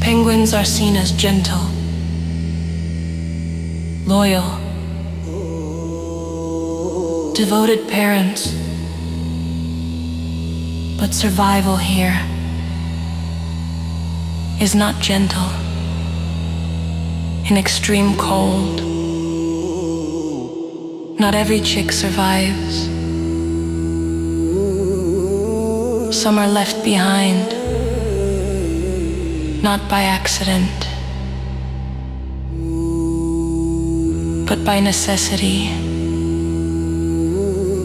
Penguins are seen as gentle, loyal, devoted parents. But survival here is not gentle. In extreme cold, not every chick survives. Some are left behind, not by accident, but by necessity.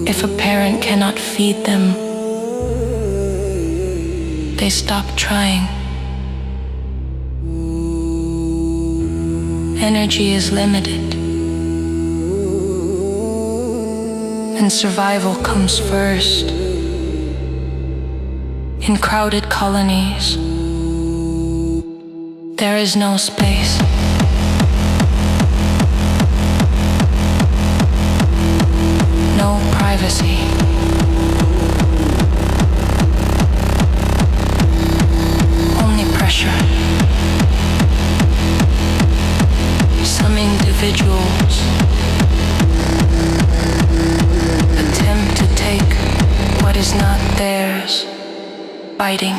If a parent cannot feed them, they stop trying. Energy is limited, and survival comes first. In crowded colonies, there is no space. No privacy. Only pressure. Some individuals attempt to take what is not theirs, biting.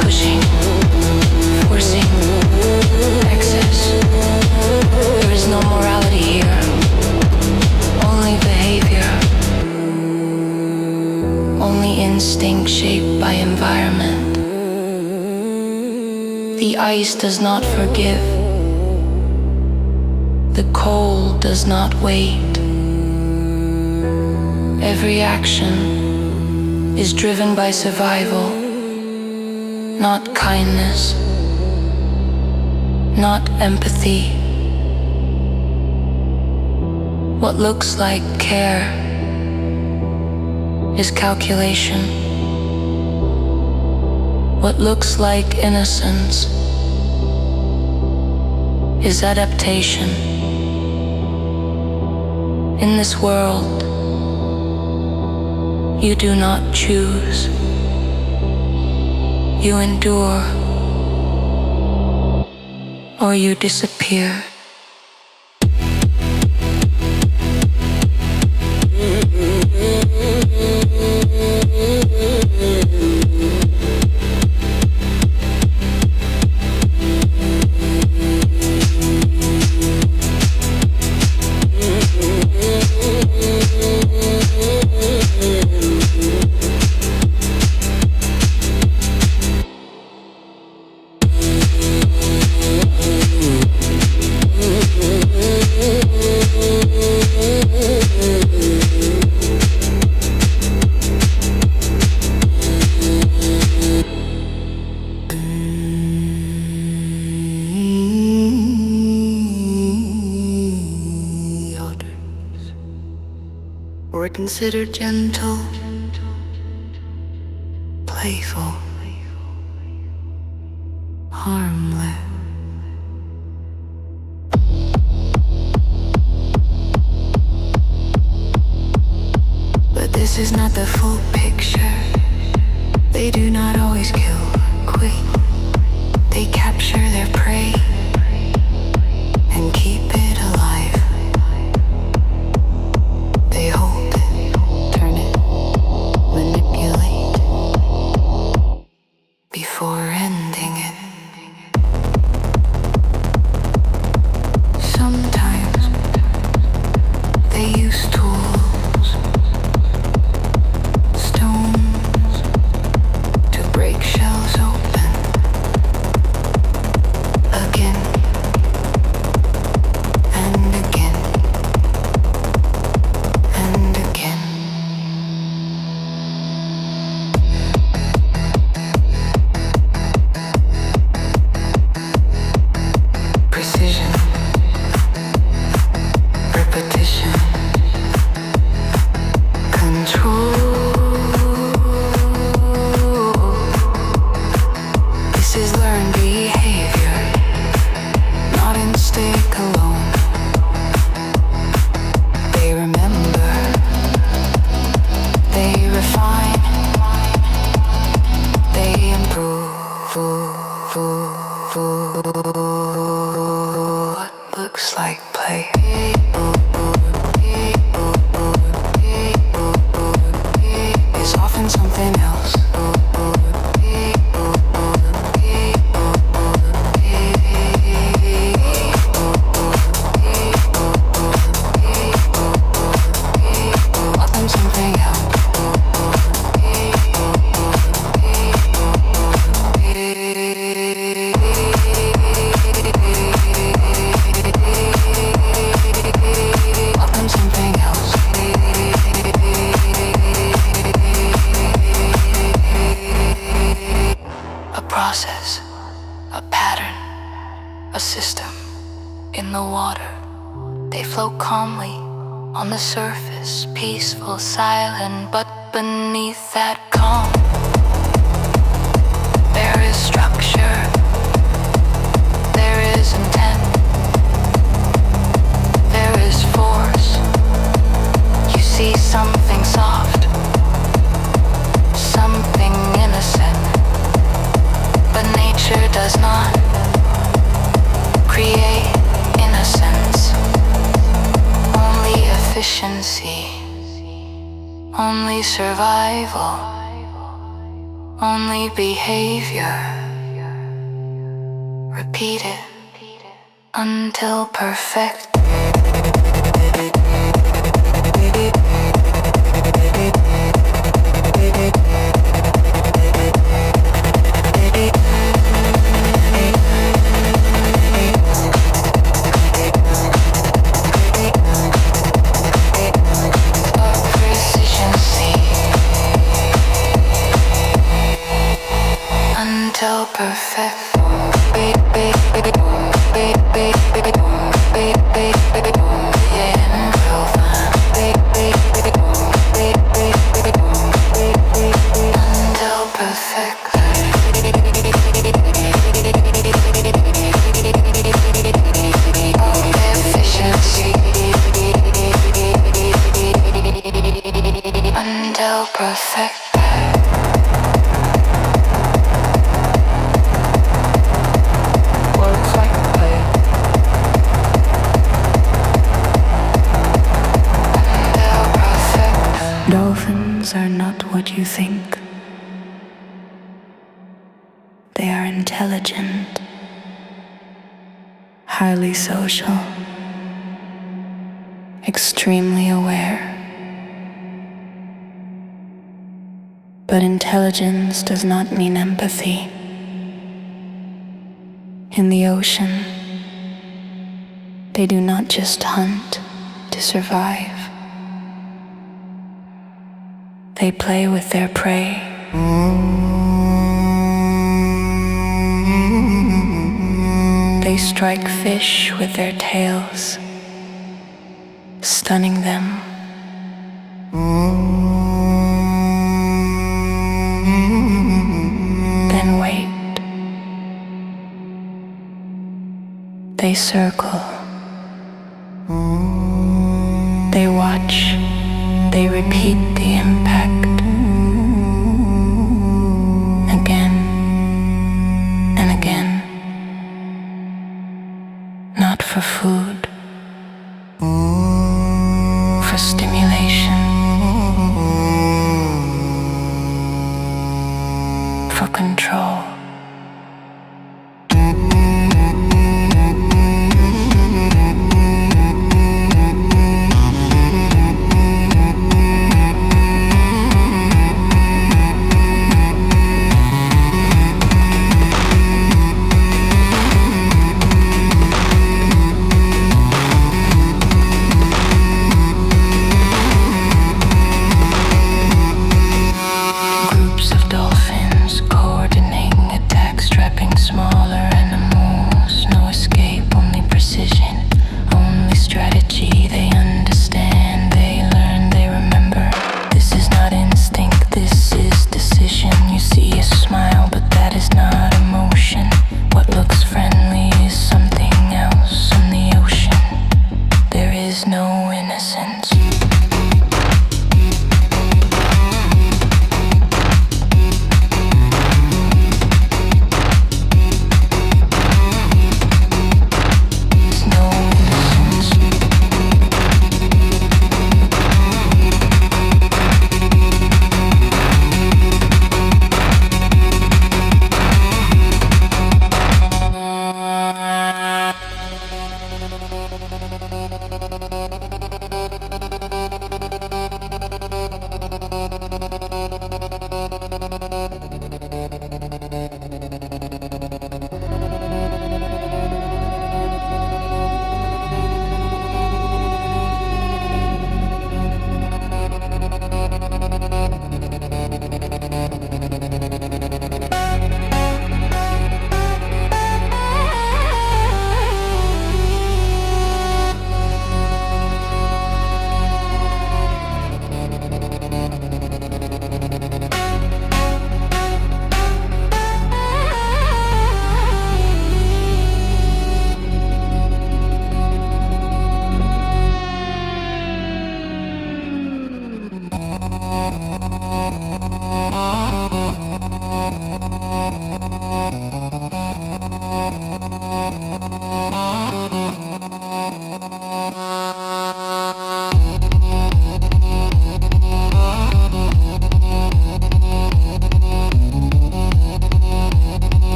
Pushing, forcing, excess. There is no morality here, only behavior, only instinct shaped by environment. The ice does not forgive, the cold does not wait. Every action is driven by survival, not kindness, not empathy. What looks like care is calculation. What looks like innocence is adaptation. In this world, you do not choose. You endure, or you disappear. Considered gentle, playful, harmless. But this is not the full picture. They do not always kill quick. They capture their prey and keep it alive. They hold it, turn it, manipulate before ending it. Sometimes they use tools, stones, to break shells open. Again and again and again. What looks like play is often something else. Often something else. Process, a pattern, a system. In the water, they float calmly on the surface, peaceful, silent, but beneath that calm, there is structure, there is intent, there is force. You see something soft, something innocent. But nature does not create innocence, only efficiency, only survival, only behavior. Repeat it until perfect. Until perfect. Until perfect. Dolphins are not what you think. They are intelligent, highly social, extremely aware. But intelligence does not mean empathy. In the ocean, they do not just hunt to survive. They play with their prey. They strike fish with their tails, stunning them. Then wait. They circle. They watch. They repeat the impact. Again and again. Not for food. For stimulation. For control.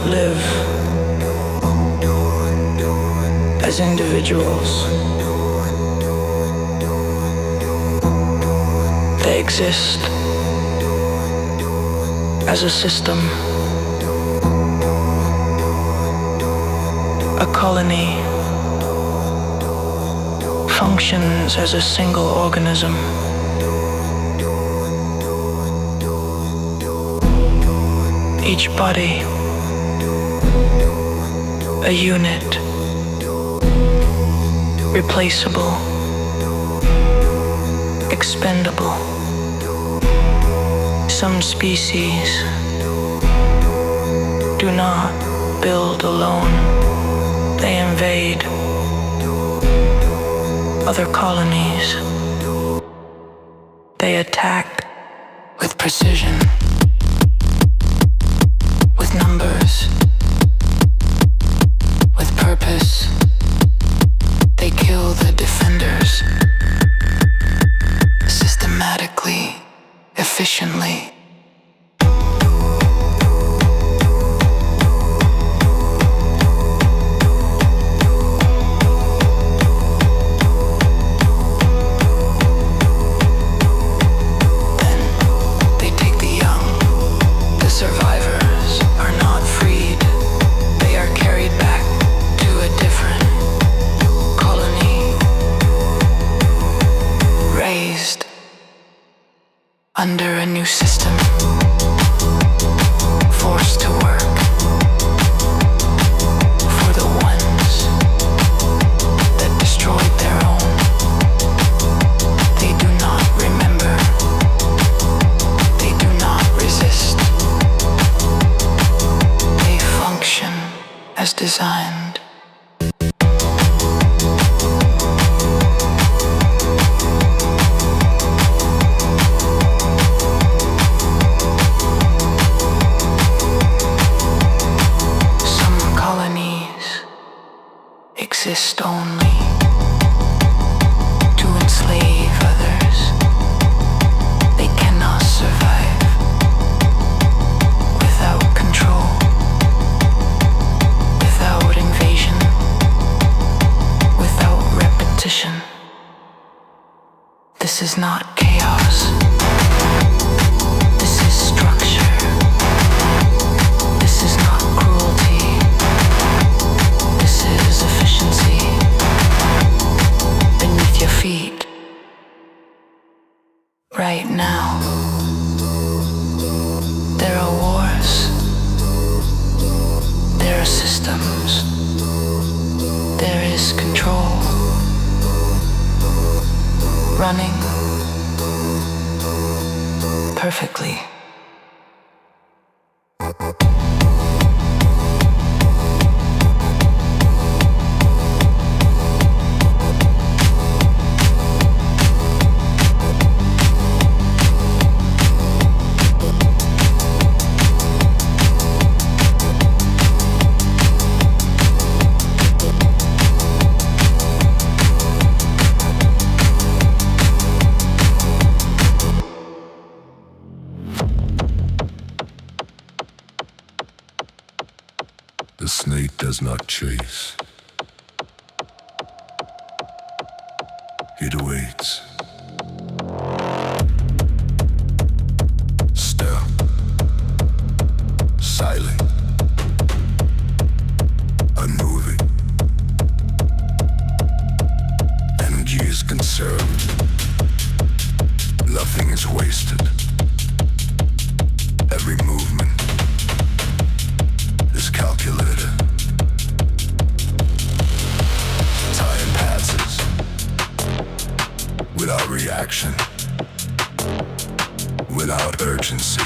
live as individuals. They exist as a system, a colony functions as a single organism. Each body, a unit, replaceable, expendable. Some species do not build alone. They invade other colonies. They attack with precision, with numbers, with purpose. They kill the defenders systematically, efficiently. Under a new system, forced to work for the ones that destroyed their own. They do not remember. They do not resist. They function as designed. Exist only to enslave others. They cannot survive without control, without invasion, without repetition. This is not chaos. This is structure. This is not cruelty. This is efficiency. Beneath your feet, right now, there are wars. There are systems. There is control. Running perfectly. The snake does not chase. It awaits. Still. Silent. Unmoving. Energy is conserved. Nothing is wasted. Every movement is calculated. Time passes without reaction, without urgency.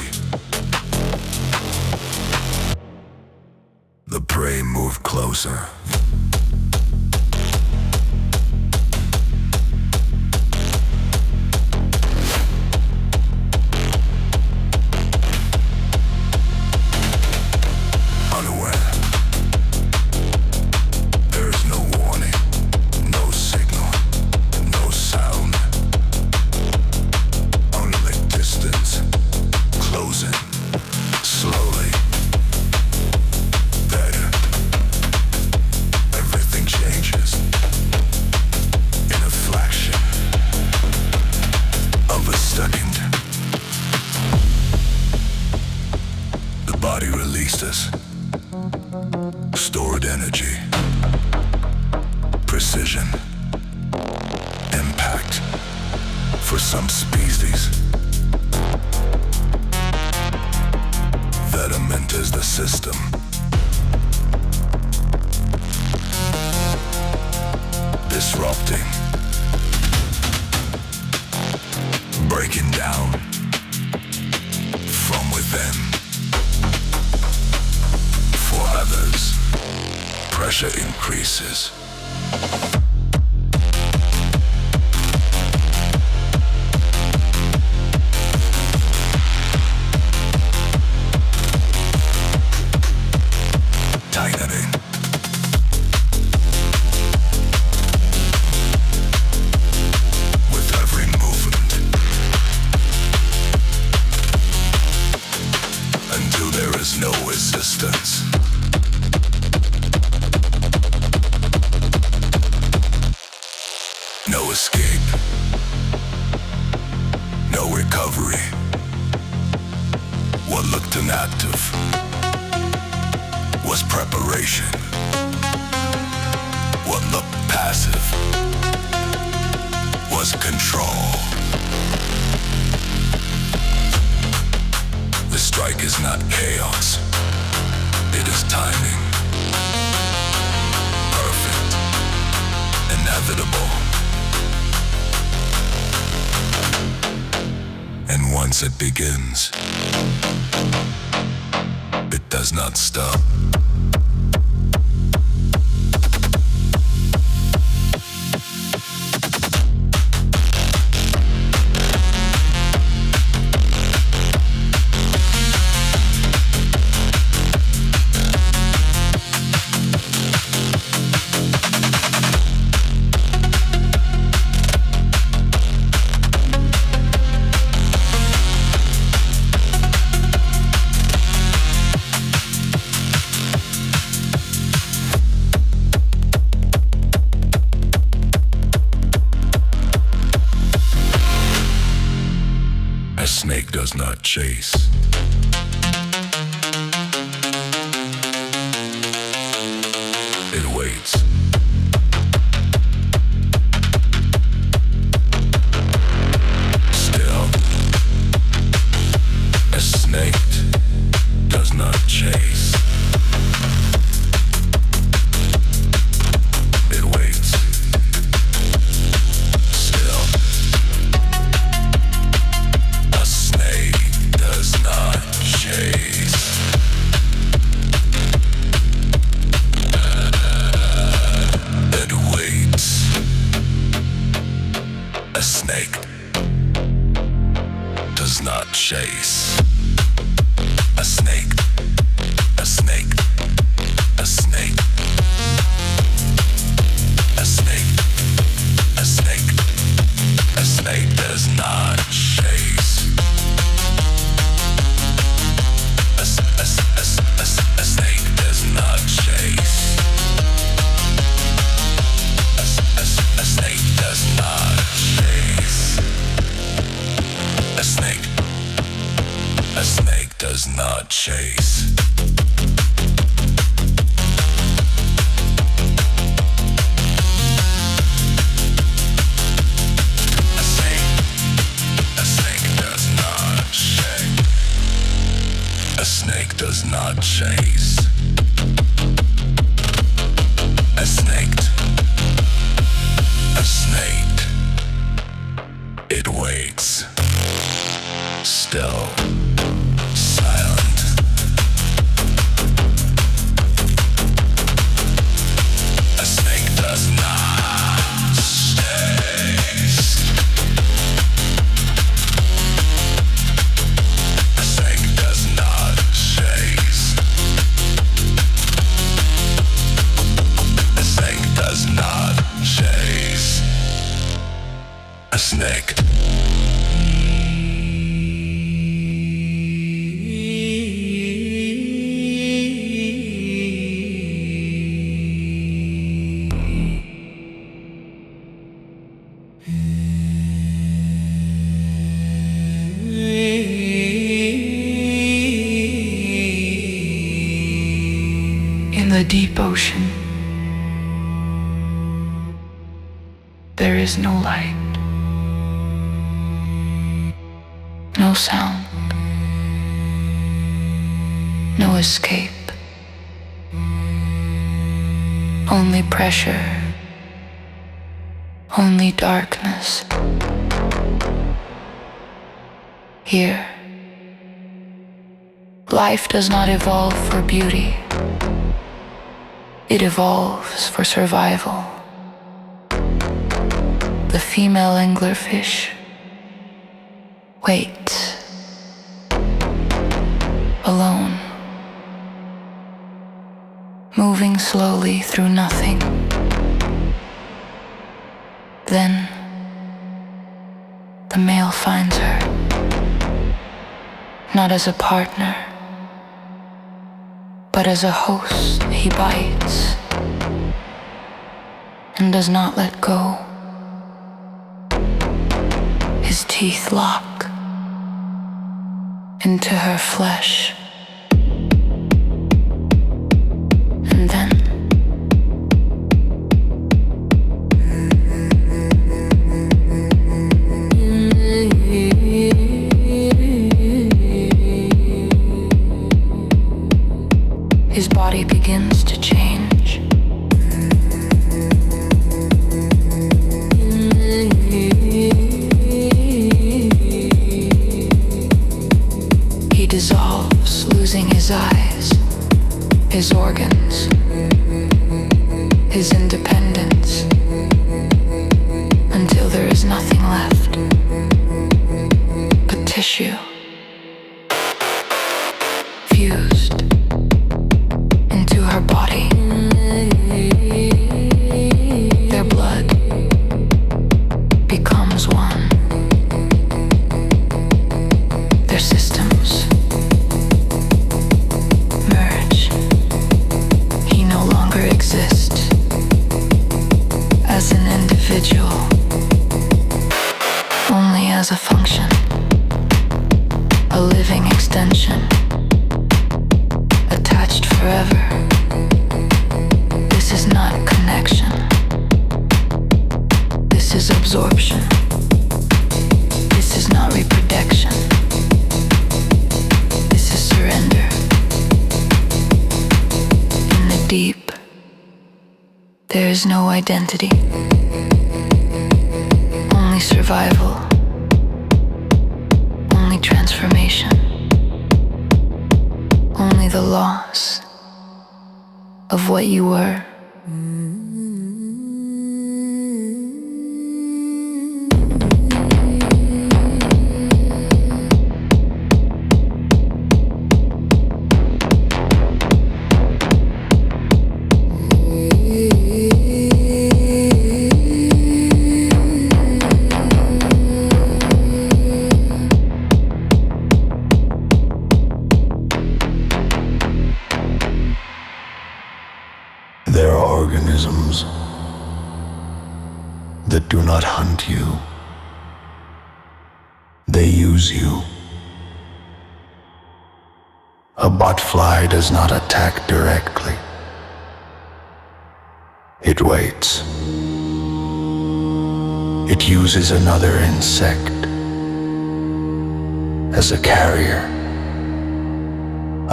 The prey moved closer. Stored energy, precision, impact. For some species, venom enters the system. Disrupting, breaking down from within. For others, pressure increases. Tightening. With every movement. Until there is no resistance. No escape. No recovery. What looked inactive was preparation. What looked passive was control. The strike is not chaos. It is timing. Perfect. Inevitable. And once it begins, it does not stop. A snake does not chase. It waits. Still, a snake does not chase. It waits. Still, a snake snake, a snake, a snake, a snake, a snake, a snake does not chase. A snake does not chase. A snake does not chase. A snake does not chase. A snake does not chase. A snake, it waits, still, silent. A snake does not chase. A snake does not chase. A snake does not chase. A snake. In the deep ocean, there is no light, no sound, no escape, only pressure, only darkness. Here, life does not evolve for beauty. It evolves for survival. The female anglerfish waits, alone, moving slowly through nothing. Then, the male finds her, not as a partner, but as a host. He bites and does not let go. His teeth lock into her flesh, and then his body begins to change. He dissolves, losing his eyes, his organs, his independence, until there is nothing left but tissue, fused into her body. Their blood becomes one. Their systems merge. He no longer exists as an individual, only as a function, a living extension, attached forever. This is not connection. This is absorption. This is not reproduction. This is surrender. In the deep, there is no identity, only survival, only transformation, only the loss of what you were. organisms that do not hunt you. They use you. A botfly does not attack directly. It waits. It uses another insect as a carrier.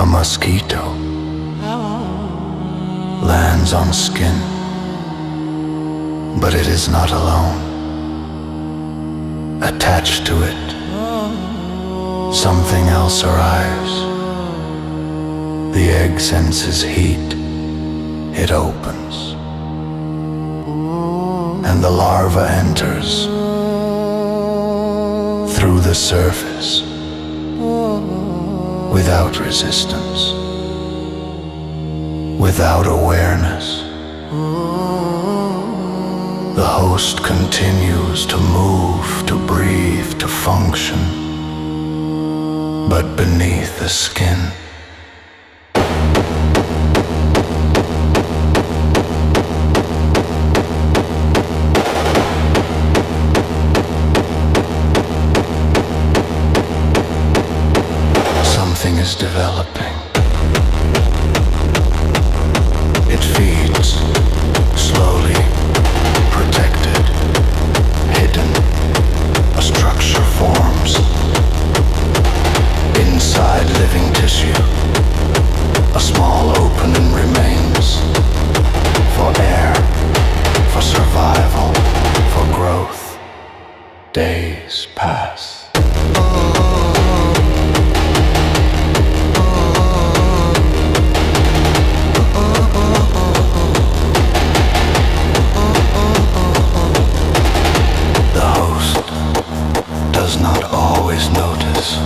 A mosquito lands on skin, but it is not alone. Attached to it, something else arrives. The egg senses heat. It opens, and the larva enters through the surface without resistance, without awareness. The host continues to move, to breathe, to function, but beneath the skin. Something is developing. It feeds, slowly, protected, hidden. A structure forms inside living tissue. A small opening remains for air, for survival, for growth. Days pass. Does not always notice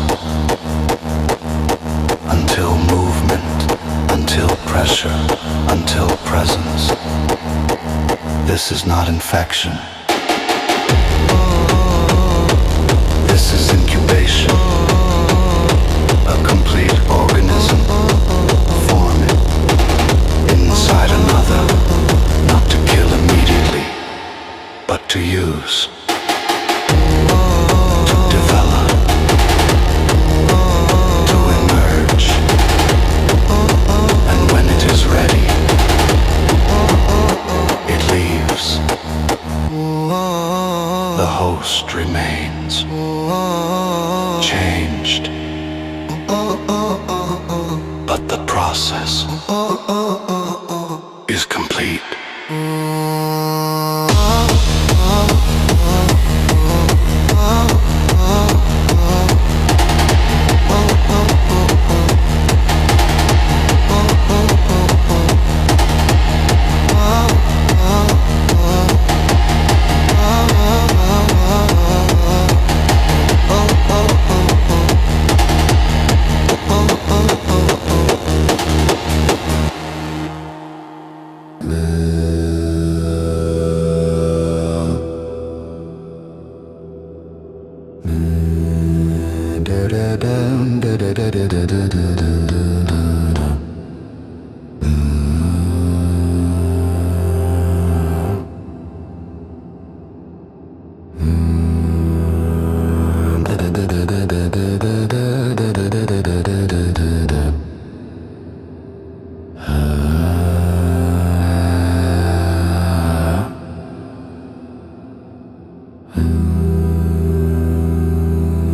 until movement, until pressure, until presence. This is not infection. This is incubation. A complete organism forming inside another, not to kill immediately, but to use. The host remains changed, but the process is complete.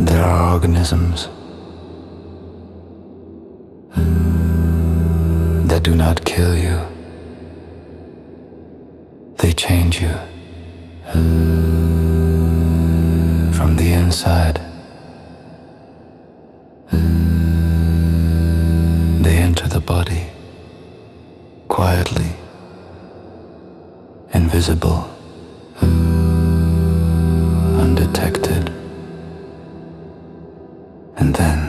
There are organisms that do not kill you. They change you from the inside. They enter the body quietly, invisible, undetected. And then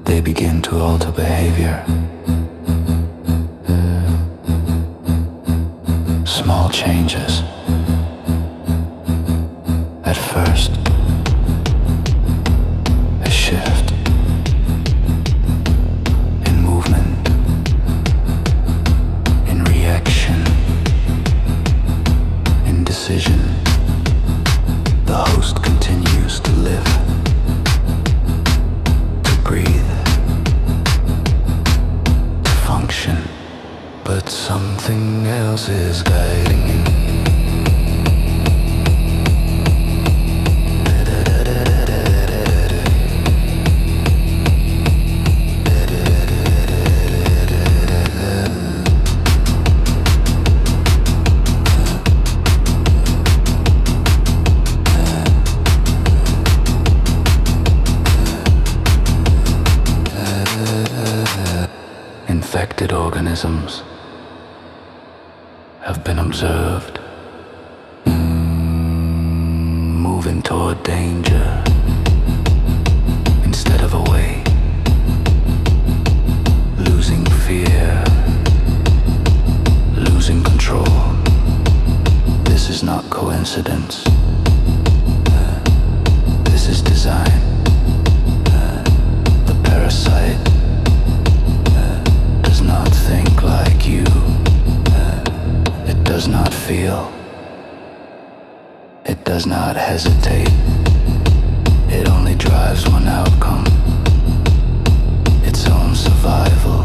they begin to alter behavior. Small changes. At first, a shift in movement, silence is guiding you. Infected organisms have been observed moving toward danger instead of away, losing fear, losing control. This is not coincidence. This is design. The parasite does not think like you. It does not feel. It does not hesitate. It only drives one outcome: its own survival.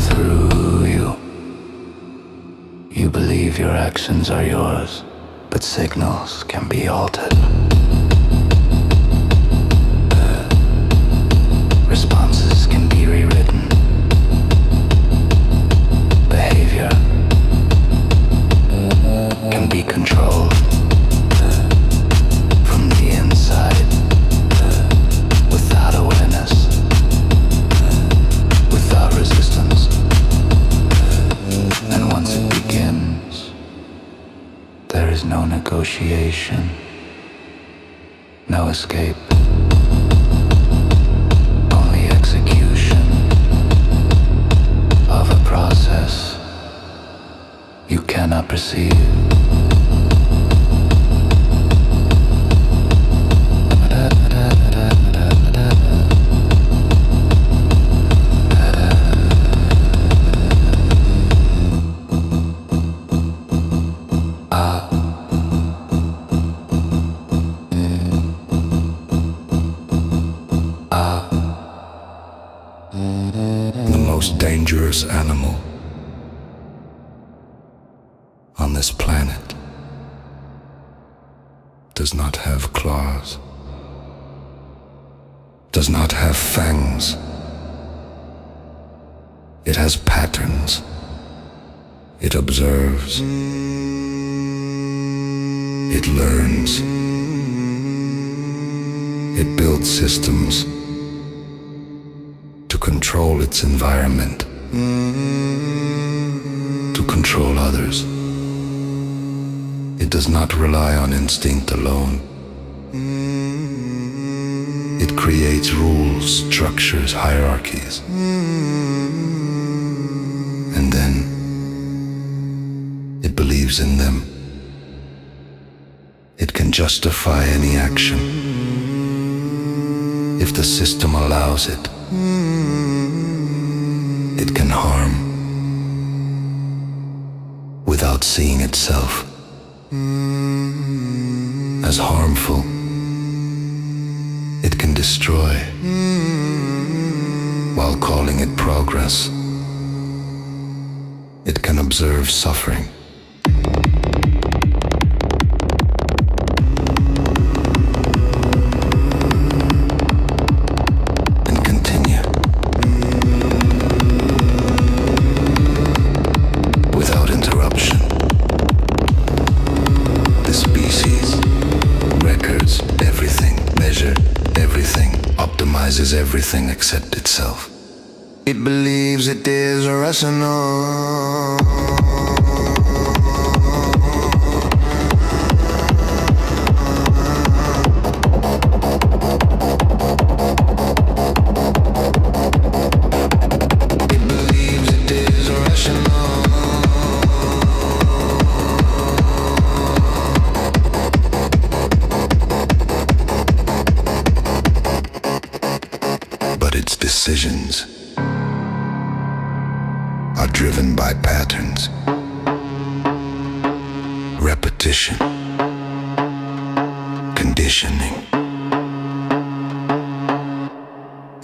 Through you. You believe your actions are yours, but signals can be altered. Responses can be rewritten. Behavior can be controlled from the inside, without awareness, without resistance. And once it begins, there is no negotiation, no escape. Of a process you cannot perceive. Dangerous animal on this planet does not have claws, does not have fangs. It has patterns. It observes. It learns. It builds systems to control its environment, to control others. It does not rely on instinct alone. It creates rules, structures, hierarchies. And then it believes in them. It can justify any action if the system allows it. It can harm without seeing itself as harmful. It can destroy while calling it progress. It can observe suffering. Everything except itself. It believes it is rational. It believes it is rational. Its decisions are driven by patterns, repetition, conditioning.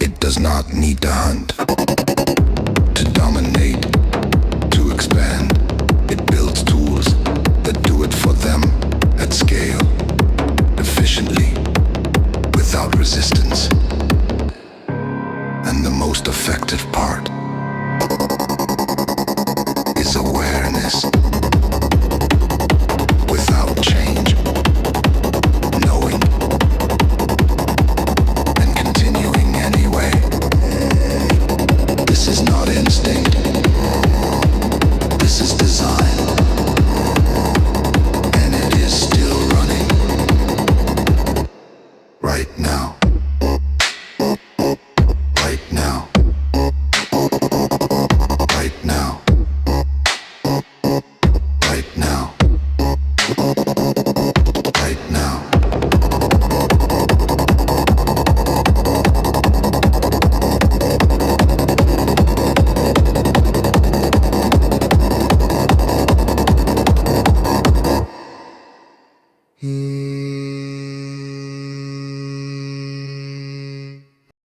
It does not need to hunt, to dominate, to expand. resistance. And the most effective part